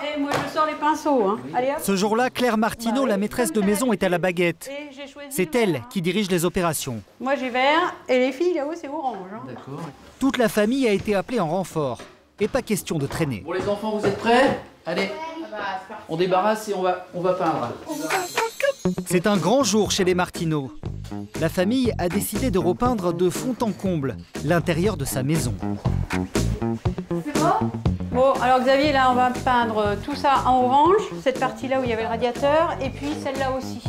Et moi je sors les pinceaux. Hein. Allez, hop. Ce jour-là, Claire Martineau, la maîtresse de maison, est à la baguette. C'est elle qui dirige les opérations. Moi j'ai vert et les filles là-haut c'est orange. Hein. D'accord. Toute la famille a été appelée en renfort. Et pas question de traîner. Bon les enfants, vous êtes prêts? Allez, on débarrasse et on va peindre. C'est un grand jour chez les Martineau. La famille a décidé de repeindre de fond en comble l'intérieur de sa maison. C'est bon? Bon, alors Xavier, là on va peindre tout ça en orange, cette partie-là où il y avait le radiateur, et puis celle-là aussi.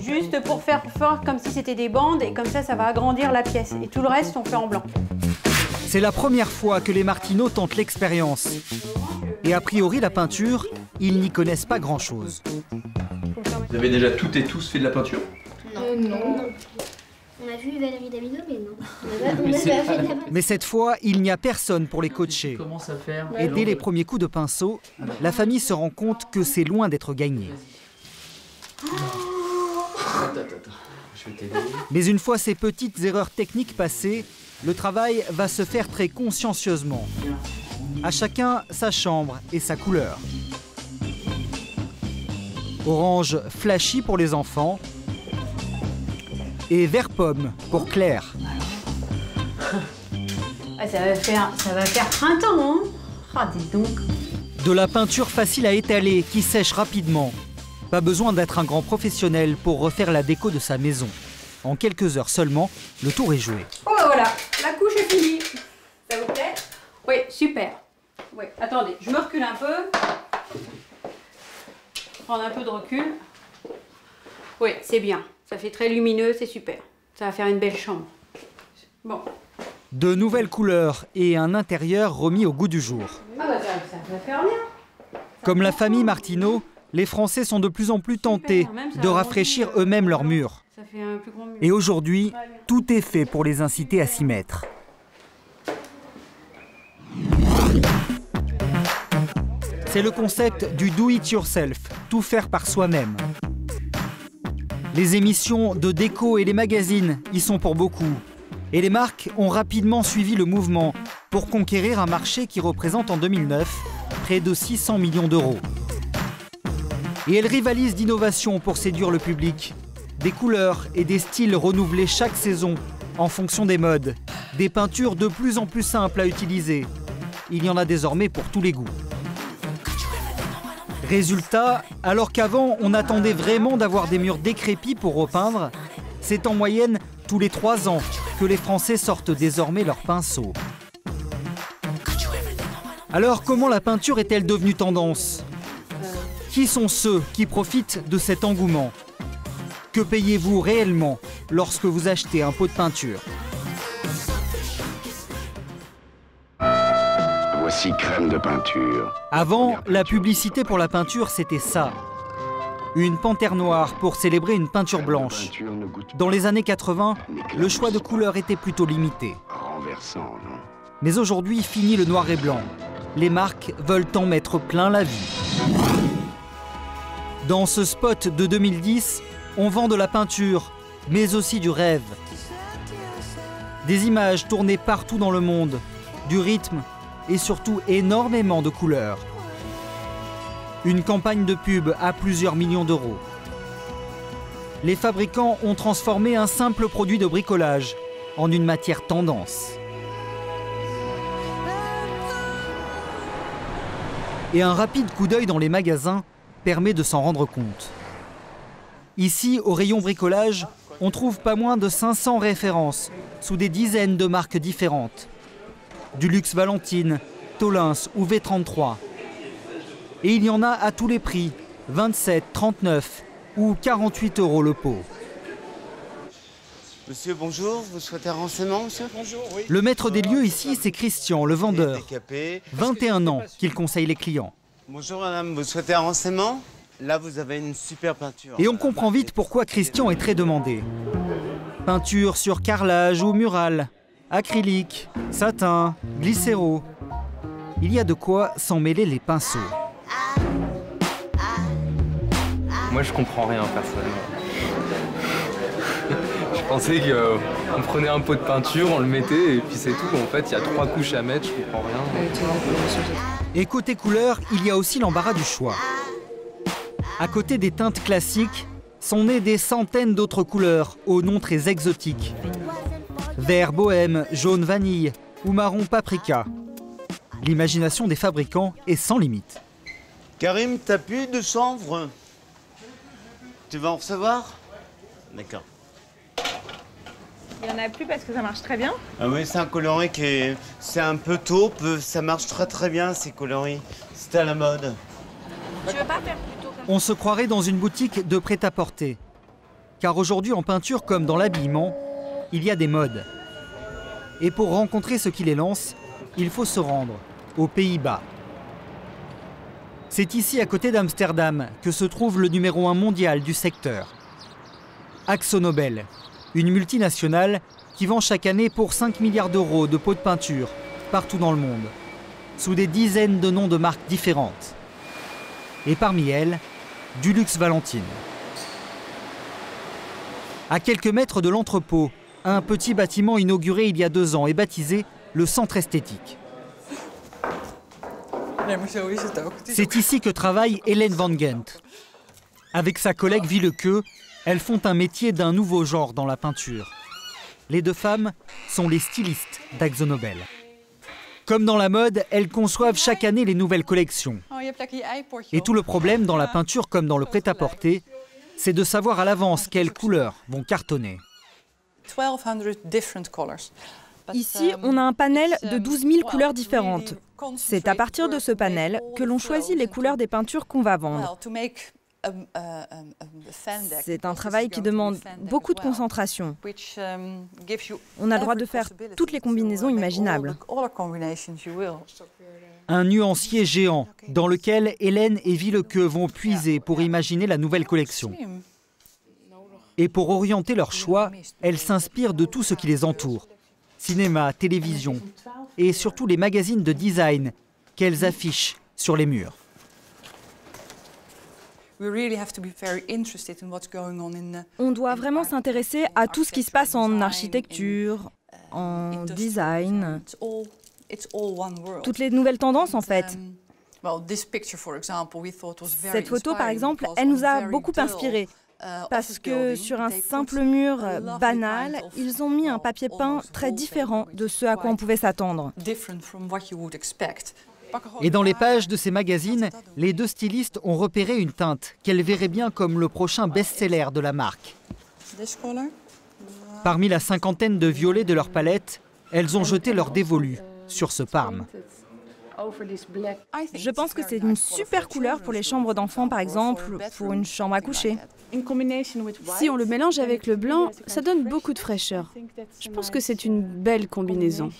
Juste pour faire fort comme si c'était des bandes, et comme ça, ça va agrandir la pièce. Et tout le reste, on fait en blanc. C'est la première fois que les Martineau tentent l'expérience. Et a priori, la peinture, ils n'y connaissent pas grand-chose. Vous avez déjà toutes et tous fait de la peinture? Non. On a vu Valérie Damido, mais non. On a pas fait de la peinture. Mais cette fois, il n'y a personne pour les coacher. Commence à faire. Et dès les premiers coups de pinceau, la famille se rend compte que c'est loin d'être gagné. Attends. Je vais t'aider. Mais une fois ces petites erreurs techniques passées, le travail va se faire très consciencieusement. À chacun sa chambre et sa couleur. Orange flashy pour les enfants et vert pomme pour Claire. Ah, ça va faire printemps, hein? Ah, dis donc. De la peinture facile à étaler qui sèche rapidement. Pas besoin d'être un grand professionnel pour refaire la déco de sa maison. En quelques heures seulement, le tour est joué. Oh bah voilà, la couche est finie. Ça vous plaît? Oui, super. Oui, attendez, je me recule un peu. Prendre un peu de recul. Oui, c'est bien. Ça fait très lumineux, c'est super. Ça va faire une belle chambre. Bon. De nouvelles couleurs et un intérieur remis au goût du jour. Ah bah ça va faire bien. Comme la famille Martineau, les Français sont de plus en plus tentés de rafraîchir eux-mêmes leurs murs. Ça fait un plus grand mur. Et aujourd'hui, tout est fait pour les inciter à s'y mettre. C'est le concept du do-it-yourself, tout faire par soi-même. Les émissions de déco et les magazines y sont pour beaucoup. Et les marques ont rapidement suivi le mouvement pour conquérir un marché qui représente en 2009 près de 600 millions d'euros. Et elles rivalisent d'innovation pour séduire le public. Des couleurs et des styles renouvelés chaque saison en fonction des modes. Des peintures de plus en plus simples à utiliser. Il y en a désormais pour tous les goûts. Résultat, alors qu'avant on attendait vraiment d'avoir des murs décrépits pour repeindre, c'est en moyenne tous les 3 ans que les Français sortent désormais leurs pinceaux. Alors comment la peinture est-elle devenue tendance? Qui sont ceux qui profitent de cet engouement? Que payez-vous réellement lorsque vous achetez un pot de peinture? Voici crème de peinture. Avant, la publicité pour la peinture, c'était ça. Une panthère noire pour célébrer une peinture blanche. Dans les années 80, le choix de couleurs était plutôt limité. Renversant, non? Mais aujourd'hui, fini le noir et blanc. Les marques veulent en mettre plein la vue. Dans ce spot de 2010, on vend de la peinture, mais aussi du rêve. Des images tournées partout dans le monde, du rythme et surtout énormément de couleurs. Une campagne de pub à plusieurs millions d'euros. Les fabricants ont transformé un simple produit de bricolage en une matière tendance. Et un rapide coup d'œil dans les magasins permet de s'en rendre compte. Ici, au rayon bricolage, on trouve pas moins de 500 références sous des dizaines de marques différentes. Du luxe Valentine, Tolins ou V33. Et il y en a à tous les prix, 27, 39 ou 48 € le pot. Monsieur, bonjour, vous souhaitez un renseignement, monsieur? Bonjour, oui. Le maître des lieux ici, c'est Christian, le vendeur. 21 ans qu'il conseille les clients. Bonjour madame, vous souhaitez un renseignement? Là, vous avez une super peinture. Et on comprend vite pourquoi Christian est très demandé. Peinture sur carrelage ou mural, acrylique, satin, glycéro. Il y a de quoi s'en mêler les pinceaux. Moi, je comprends rien personnellement. Je pensais qu'on prenait un pot de peinture, on le mettait et puis c'est tout. En fait, il y a 3 couches à mettre, je comprends rien. Et côté couleur, il y a aussi l'embarras du choix. À côté des teintes classiques, sont nées des centaines d'autres couleurs aux noms très exotiques. Vert bohème, jaune vanille ou marron paprika. L'imagination des fabricants est sans limite. Karim, t'as plus de chanvre? Tu vas en recevoir? D'accord. Il n'y en a plus parce que ça marche très bien. Ah oui, c'est un coloris qui est... C'est un peu taupe, ça marche très bien ces coloris. C'est à la mode. Tu veux pas faire plutôt comme... On se croirait dans une boutique de prêt-à-porter. Car aujourd'hui, en peinture comme dans l'habillement, il y a des modes. Et pour rencontrer ceux qui les lancent, il faut se rendre aux Pays-Bas. C'est ici, à côté d'Amsterdam, que se trouve le numéro 1 mondial du secteur. AkzoNobel, une multinationale qui vend chaque année pour 5 milliards d'euros de pots de peinture partout dans le monde, sous des dizaines de noms de marques différentes. Et parmi elles, Dulux Valentine. À quelques mètres de l'entrepôt, un petit bâtiment inauguré il y a 2 ans et baptisé le Centre Esthétique. C'est ici que travaille Hélène Van Gent. Avec sa collègue Willeke, elles font un métier d'un nouveau genre dans la peinture. Les 2 femmes sont les stylistes d'AkzoNobel. Comme dans la mode, elles conçoivent chaque année les nouvelles collections. Et tout le problème dans la peinture comme dans le prêt-à-porter, c'est de savoir à l'avance quelles couleurs vont cartonner. Ici, on a un panel de 12 000 couleurs différentes. C'est à partir de ce panel que l'on choisit les couleurs des peintures qu'on va vendre. C'est un travail qui demande beaucoup de concentration. On a le droit de faire toutes les combinaisons imaginables. Un nuancier géant dans lequel Hélène et Willeke vont puiser pour imaginer la nouvelle collection. Et pour orienter leur choix, elles s'inspirent de tout ce qui les entoure. Cinéma, télévision et surtout les magazines de design qu'elles affichent sur les murs. On doit vraiment s'intéresser à tout ce qui se passe en architecture, en design, toutes les nouvelles tendances en fait. Cette photo par exemple, elle nous a beaucoup inspirés. Parce que sur un simple mur banal, ils ont mis un papier peint très différent de ce à quoi on pouvait s'attendre. Et dans les pages de ces magazines, les 2 stylistes ont repéré une teinte qu'elles verraient bien comme le prochain best-seller de la marque. Parmi la cinquantaine de violets de leur palette, elles ont jeté leur dévolu sur ce parme. Je pense que c'est une super couleur pour les chambres d'enfants, par exemple, pour une chambre à coucher. Si on le mélange avec le blanc, ça donne beaucoup de fraîcheur. Je pense que c'est une belle combinaison.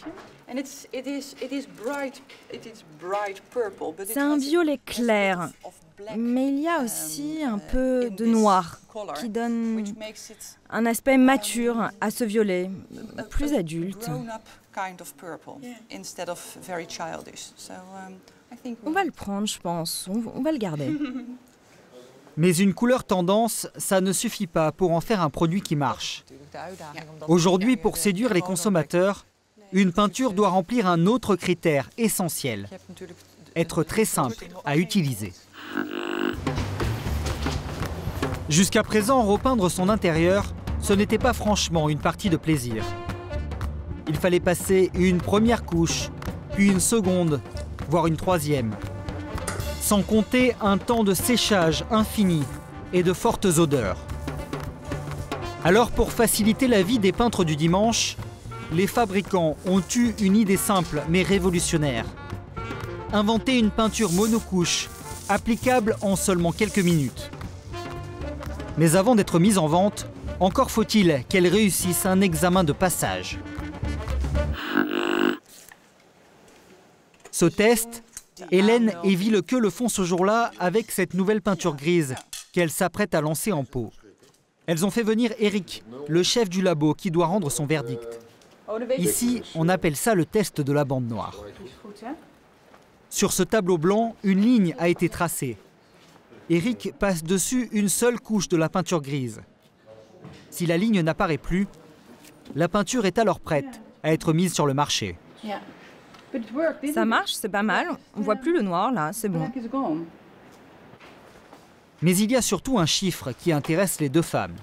C'est un violet clair, mais il y a aussi un peu de noir qui donne un aspect mature à ce violet, plus adulte. On va le prendre, je pense. On va le garder. Mais une couleur tendance, ça ne suffit pas pour en faire un produit qui marche. Aujourd'hui, pour séduire les consommateurs, une peinture doit remplir un autre critère essentiel. Être très simple à utiliser. Jusqu'à présent, repeindre son intérieur, ce n'était pas franchement une partie de plaisir. Il fallait passer une première couche, puis une seconde, voire une troisième. Sans compter un temps de séchage infini et de fortes odeurs. Alors pour faciliter la vie des peintres du dimanche, les fabricants ont eu une idée simple mais révolutionnaire. Inventer une peinture monocouche, applicable en seulement quelques minutes. Mais avant d'être mise en vente, encore faut-il qu'elle réussisse un examen de passage. Ce test, Hélène et Willeke le font ce jour-là avec cette nouvelle peinture grise qu'elles s'apprêtent à lancer en pot. Elles ont fait venir Eric, le chef du labo, qui doit rendre son verdict. Ici, on appelle ça le test de la bande noire. Sur ce tableau blanc, une ligne a été tracée. Eric passe dessus une seule couche de la peinture grise. Si la ligne n'apparaît plus, La peinture est alors prête à être mise sur le marché. Ça marche, c'est pas mal. On voit plus le noir là, c'est bon. Mais il y a surtout un chiffre qui intéresse les deux femmes.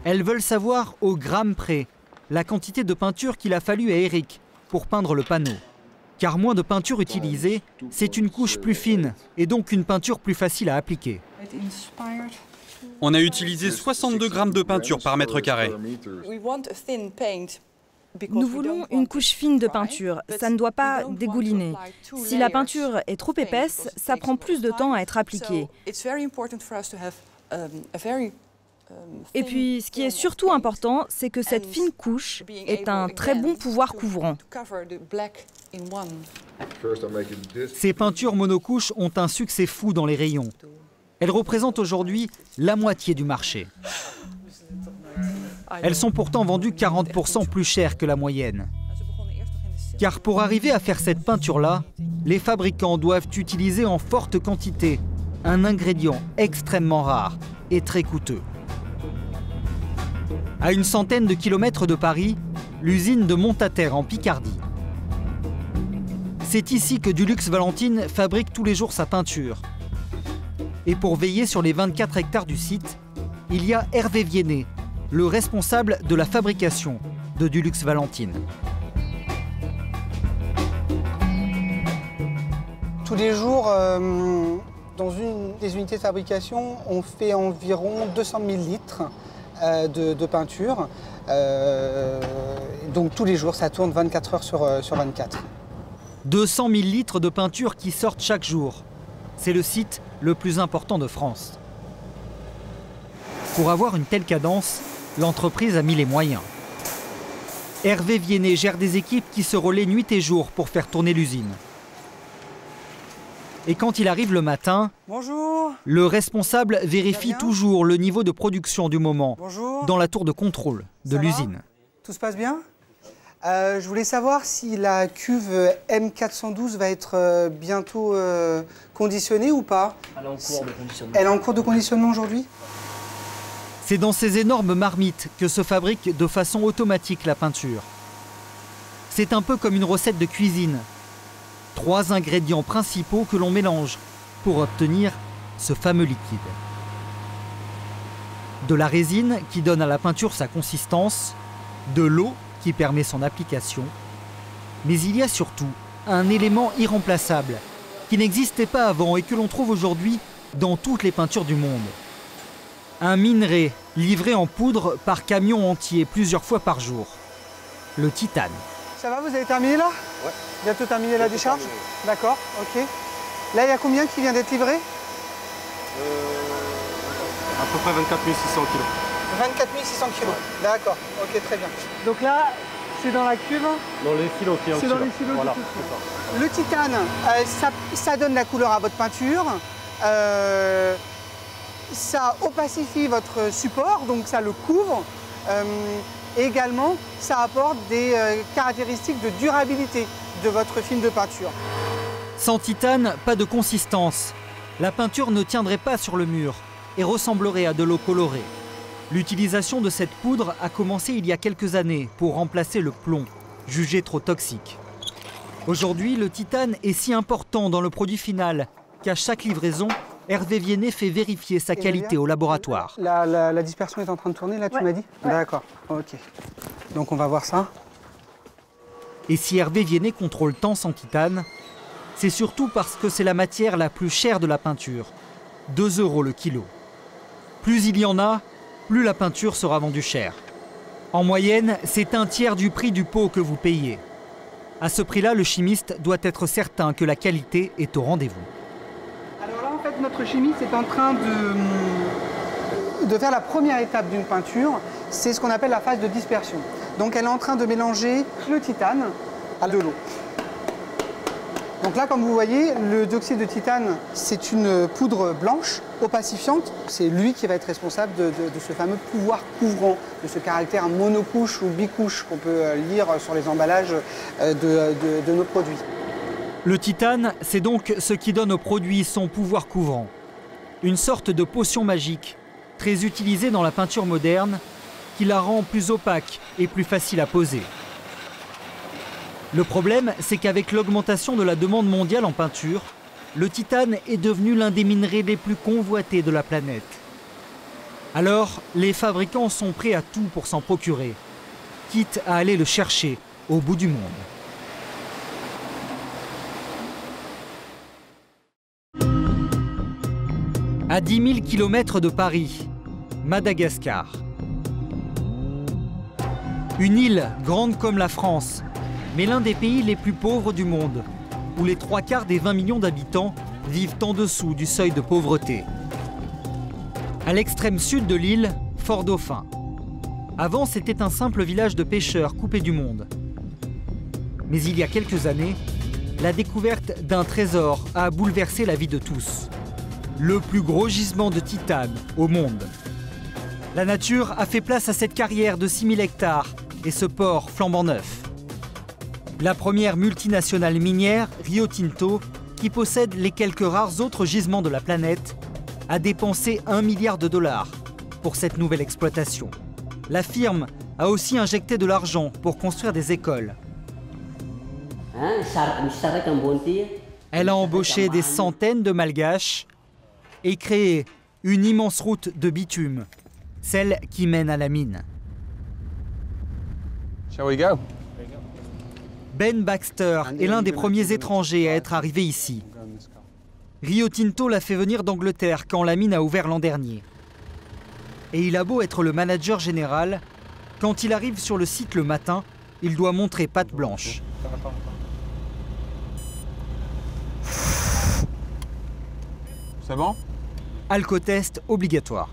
Elles veulent savoir au gramme près la quantité de peinture qu'il a fallu à Eric pour peindre le panneau. Car moins de peinture utilisée, c'est une couche plus fine et donc une peinture plus facile à appliquer. On a utilisé 62 grammes de peinture par mètre carré. Nous voulons une couche fine de peinture, ça ne doit pas dégouliner. Si la peinture est trop épaisse, ça prend plus de temps à être appliqué. Et puis, ce qui est surtout important, c'est que cette fine couche ait un très bon pouvoir couvrant. Ces peintures monocouches ont un succès fou dans les rayons. Elles représentent aujourd'hui la moitié du marché. Elles sont pourtant vendues 40% plus cher que la moyenne. Car pour arriver à faire cette peinture-là, les fabricants doivent utiliser en forte quantité un ingrédient extrêmement rare et très coûteux. À une centaine de kilomètres de Paris, l'usine de Montaterre en Picardie. C'est ici que Dulux Valentine fabrique tous les jours sa peinture. Et pour veiller sur les 24 hectares du site, il y a Hervé Viennet, le responsable de la fabrication de Dulux Valentine. Tous les jours, dans une des unités de fabrication, on fait environ 200 000 litres de peinture. Donc tous les jours, ça tourne 24 heures sur 24. 200 000 litres de peinture qui sortent chaque jour. C'est le site le plus important de France. Pour avoir une telle cadence, l'entreprise a mis les moyens. Hervé Viennet gère des équipes qui se relaient nuit et jour pour faire tourner l'usine. Et quand il arrive le matin, bonjour, le responsable vérifie toujours le niveau de production du moment bonjour, dans la tour de contrôle de l'usine. Tout se passe bien? Je voulais savoir si la cuve M412 va être bientôt conditionnée ou pas. Elle est en cours de conditionnement. Elle est en cours de conditionnement aujourd'hui? C'est dans ces énormes marmites que se fabrique de façon automatique la peinture. C'est un peu comme une recette de cuisine. 3 ingrédients principaux que l'on mélange pour obtenir ce fameux liquide. De la résine qui donne à la peinture sa consistance, de l'eau qui permet son application, mais il y a surtout un élément irremplaçable qui n'existait pas avant et que l'on trouve aujourd'hui dans toutes les peintures du monde. Un minerai livré en poudre par camion entier plusieurs fois par jour. Le titane. Ça va, vous avez terminé là? Ouais. Bientôt terminé la décharge? D'accord, ok. Là, il y a combien qui vient d'être livré? À peu près 24 600 kilos. 24 600 kilos, d'accord, ok, très bien. Donc là, c'est dans la cuve? Dans les silos qui est C'est dans les silos. Voilà, c'est ça. Le titane, ça donne la couleur à votre peinture. Ça opacifie votre support, donc ça le couvre. Et également, ça apporte des caractéristiques de durabilité de votre film de peinture. Sans titane, pas de consistance. La peinture ne tiendrait pas sur le mur et ressemblerait à de l'eau colorée. L'utilisation de cette poudre a commencé il y a quelques années pour remplacer le plomb, jugé trop toxique. Aujourd'hui, le titane est si important dans le produit final qu'à chaque livraison, Hervé Viennet fait vérifier sa qualité au laboratoire. La dispersion est en train de tourner, là, tu m'as dit? Ouais. D'accord, ok. Donc on va voir ça. Et si Hervé Viennet contrôle tant sans titane, c'est surtout parce que c'est la matière la plus chère de la peinture. 2 € le kilo. Plus il y en a, plus la peinture sera vendue cher. En moyenne, c'est 1/3 du prix du pot que vous payez. À ce prix-là, le chimiste doit être certain que la qualité est au rendez-vous. Alors là, en fait, notre chimiste est en train de faire la première étape d'une peinture. C'est ce qu'on appelle la phase de dispersion. Donc elle est en train de mélanger le titane à de l'eau. Donc là, comme vous voyez, le dioxyde de titane, c'est une poudre blanche, opacifiante. C'est lui qui va être responsable de ce fameux pouvoir couvrant, de ce caractère monocouche ou bicouche qu'on peut lire sur les emballages de nos produits. Le titane, c'est donc ce qui donne au produit son pouvoir couvrant. Une sorte de potion magique, très utilisée dans la peinture moderne, qui la rend plus opaque et plus facile à poser. Le problème, c'est qu'avec l'augmentation de la demande mondiale en peinture, le titane est devenu l'un des minerais les plus convoités de la planète. Alors, les fabricants sont prêts à tout pour s'en procurer, quitte à aller le chercher au bout du monde. À 10 000 km de Paris, Madagascar. Une île grande comme la France, mais l'un des pays les plus pauvres du monde, où les 3/4 des 20 millions d'habitants vivent en dessous du seuil de pauvreté. À l'extrême sud de l'île, Fort-Dauphin. Avant, c'était un simple village de pêcheurs coupé du monde. Mais il y a quelques années, la découverte d'un trésor a bouleversé la vie de tous. Le plus gros gisement de titane au monde. La nature a fait place à cette carrière de 6000 hectares et ce port flambant neuf. La première multinationale minière, Rio Tinto, qui possède les quelques rares autres gisements de la planète, a dépensé 1 milliard de dollars pour cette nouvelle exploitation. La firme a aussi injecté de l'argent pour construire des écoles. Elle a embauché des centaines de Malgaches et créé une immense route de bitume, celle qui mène à la mine. Shall we go? Ben Baxter est l'un des premiers étrangers à être arrivé ici. Rio Tinto l'a fait venir d'Angleterre quand la mine a ouvert l'an dernier. Et il a beau être le manager général, quand il arrive sur le site le matin, il doit montrer patte blanche. C'est bon? Alcotest obligatoire.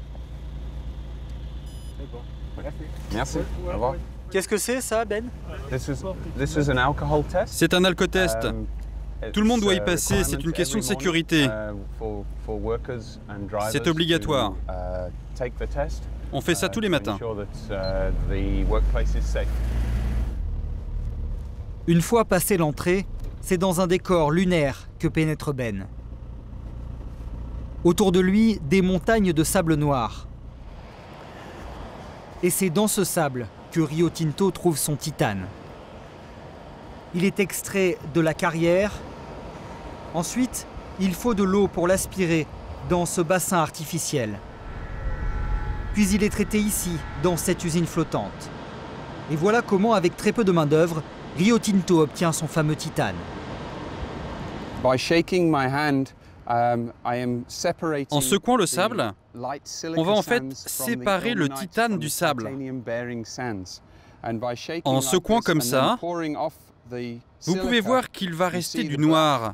Merci. Au revoir. Qu'est-ce que c'est ça, Ben? C'est un alcotest. Tout le monde doit y passer, c'est une question de sécurité. C'est obligatoire. On fait ça tous les matins. Une fois passé l'entrée, c'est dans un décor lunaire que pénètre Ben. Autour de lui, des montagnes de sable noir. Et c'est dans ce sable que Rio Tinto trouve son titane. Il est extrait de la carrière. Ensuite, il faut de l'eau pour l'aspirer dans ce bassin artificiel. Puis il est traité ici, dans cette usine flottante. Et voilà comment, avec très peu de main-d'œuvre, Rio Tinto obtient son fameux titane. By shaking my hand, en secouant le sable, on va en fait séparer le titane du sable. En secouant comme ça, vous pouvez voir qu'il va rester du noir.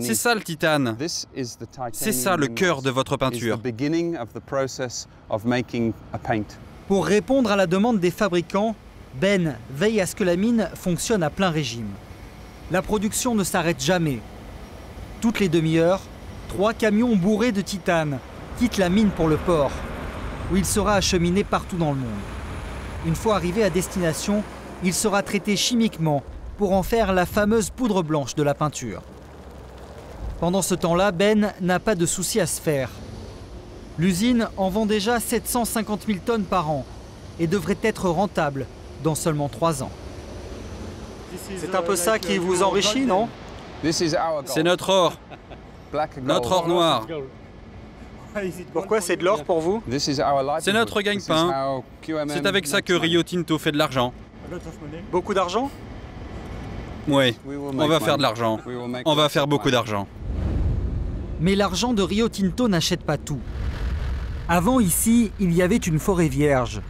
C'est ça le titane. C'est ça le cœur de votre peinture. Pour répondre à la demande des fabricants, Ben veille à ce que la mine fonctionne à plein régime. La production ne s'arrête jamais. Toutes les demi-heures, 3 camions bourrés de titane quittent la mine pour le port, où il sera acheminé partout dans le monde. Une fois arrivé à destination, il sera traité chimiquement pour en faire la fameuse poudre blanche de la peinture. Pendant ce temps-là, Ben n'a pas de souci à se faire. L'usine en vend déjà 750 000 tonnes par an et devrait être rentable dans seulement 3 ans. C'est un peu ça qui vous enrichit, non ? C'est notre or. Notre or noir. Pourquoi c'est de l'or pour vous? C'est notre gagne-pain. C'est avec ça que Rio Tinto fait de l'argent. Beaucoup d'argent? Oui, on va faire de l'argent. On va faire beaucoup d'argent. Mais l'argent de Rio Tinto n'achète pas tout. Avant, ici, il y avait une forêt vierge.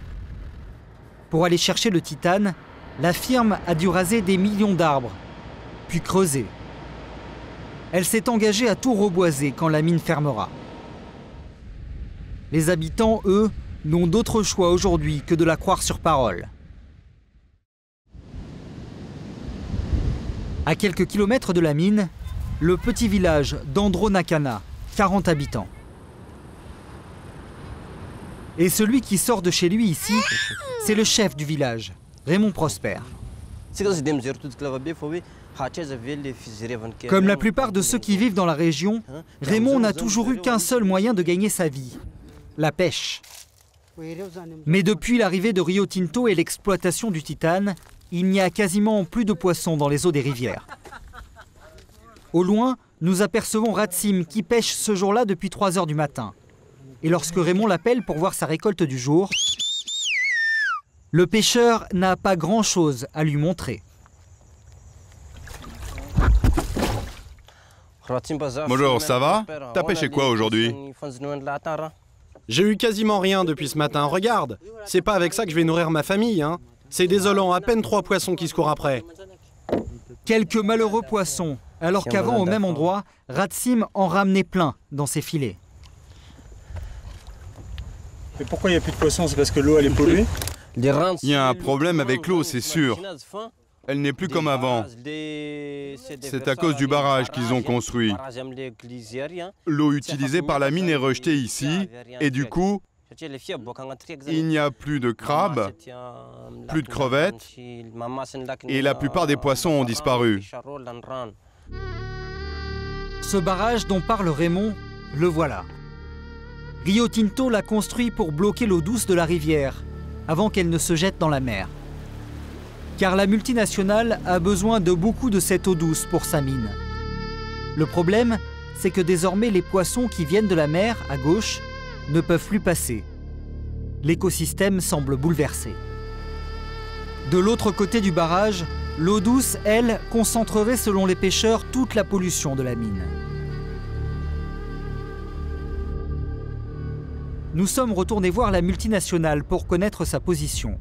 Pour aller chercher le titane, la firme a dû raser des millions d'arbres, puis creuser. Elle s'est engagée à tout reboiser quand la mine fermera. Les habitants, eux, n'ont d'autre choix aujourd'hui que de la croire sur parole. À quelques kilomètres de la mine, le petit village d'Andronakana, 40 habitants. Et celui qui sort de chez lui ici, c'est le chef du village, Raymond Prosper. Comme la plupart de ceux qui vivent dans la région, Raymond n'a toujours eu qu'un seul moyen de gagner sa vie, la pêche. Mais depuis l'arrivée de Rio Tinto et l'exploitation du titane, il n'y a quasiment plus de poissons dans les eaux des rivières. Au loin, nous apercevons Ratsim qui pêche ce jour-là depuis 3 heures du matin. Et lorsque Raymond l'appelle pour voir sa récolte du jour, le pêcheur n'a pas grand-chose à lui montrer. Bonjour, ça va? T'as pêché quoi aujourd'hui? J'ai eu quasiment rien depuis ce matin, regarde. C'est pas avec ça que je vais nourrir ma famille, hein. C'est désolant, à peine 3 poissons qui se courent après. Quelques malheureux poissons, alors qu'avant, au même endroit, Ratsim en ramenait plein dans ses filets. Et pourquoi il n'y a plus de poissons? C'est parce que l'eau elle est polluée? Il y a un problème avec l'eau, c'est sûr. Elle n'est plus comme avant. C'est à cause du barrage qu'ils ont construit. L'eau utilisée par la mine est rejetée ici, et du coup, il n'y a plus de crabes, plus de crevettes, et la plupart des poissons ont disparu. Ce barrage dont parle Raymond, le voilà. Rio Tinto l'a construit pour bloquer l'eau douce de la rivière, avant qu'elle ne se jette dans la mer. Car la multinationale a besoin de beaucoup de cette eau douce pour sa mine. Le problème, c'est que désormais les poissons qui viennent de la mer, à gauche, ne peuvent plus passer. L'écosystème semble bouleversé. De l'autre côté du barrage, l'eau douce, elle, concentrerait selon les pêcheurs toute la pollution de la mine. Nous sommes retournés voir la multinationale pour connaître sa position.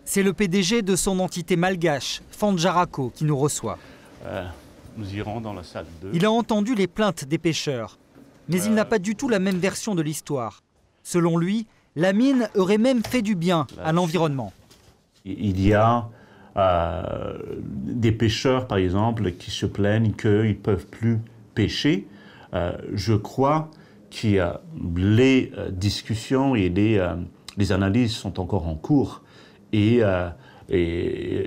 C'est le PDG de son entité malgache, Fandjarako, qui nous reçoit. Nous irons dans la salle 2. Il a entendu les plaintes des pêcheurs, mais il n'a pas du tout la même version de l'histoire. Selon lui, la mine aurait même fait du bien à l'environnement. Il y a des pêcheurs, par exemple, qui se plaignent qu'ils ne peuvent plus pêcher. Je crois que les discussions et les analyses sont encore en cours. Et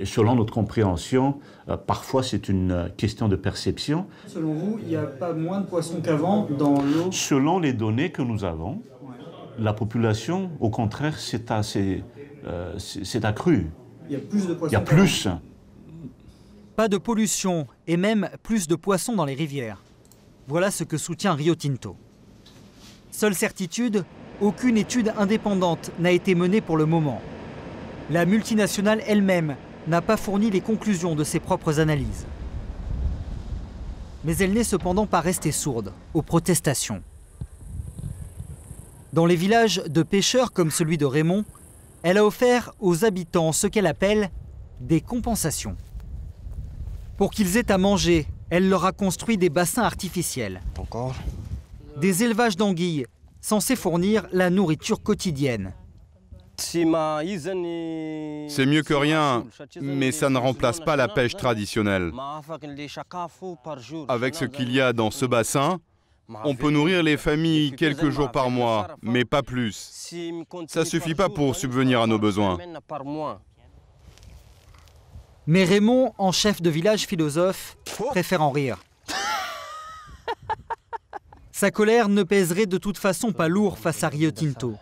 selon notre compréhension, parfois c'est une question de perception. Selon vous, il n'y a pas moins de poissons qu'avant dans l'eau? Selon les données que nous avons, la population, au contraire, c'est accru. Il y a plus de poissons. Il y a plus. Pas de pollution et même plus de poissons dans les rivières. Voilà ce que soutient Rio Tinto. Seule certitude, aucune étude indépendante n'a été menée pour le moment. La multinationale elle-même n'a pas fourni les conclusions de ses propres analyses. Mais elle n'est cependant pas restée sourde aux protestations. Dans les villages de pêcheurs comme celui de Raymond, elle a offert aux habitants ce qu'elle appelle des compensations. Pour qu'ils aient à manger, elle leur a construit des bassins artificiels. Des élevages d'anguilles censés fournir la nourriture quotidienne. C'est mieux que rien, mais ça ne remplace pas la pêche traditionnelle. Avec ce qu'il y a dans ce bassin, on peut nourrir les familles quelques jours par mois, mais pas plus. Ça ne suffit pas pour subvenir à nos besoins. Mais Raymond, en chef de village philosophe, préfère en rire. Sa colère ne pèserait de toute façon pas lourd face à Rio Tinto.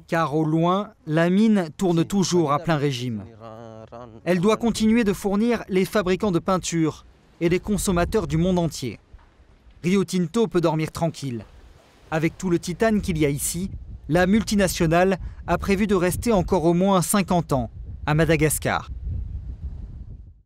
Car au loin, la mine tourne toujours à plein régime. Elle doit continuer de fournir les fabricants de peinture et les consommateurs du monde entier. Rio Tinto peut dormir tranquille. Avec tout le titane qu'il y a ici, la multinationale a prévu de rester encore au moins 50 ans à Madagascar.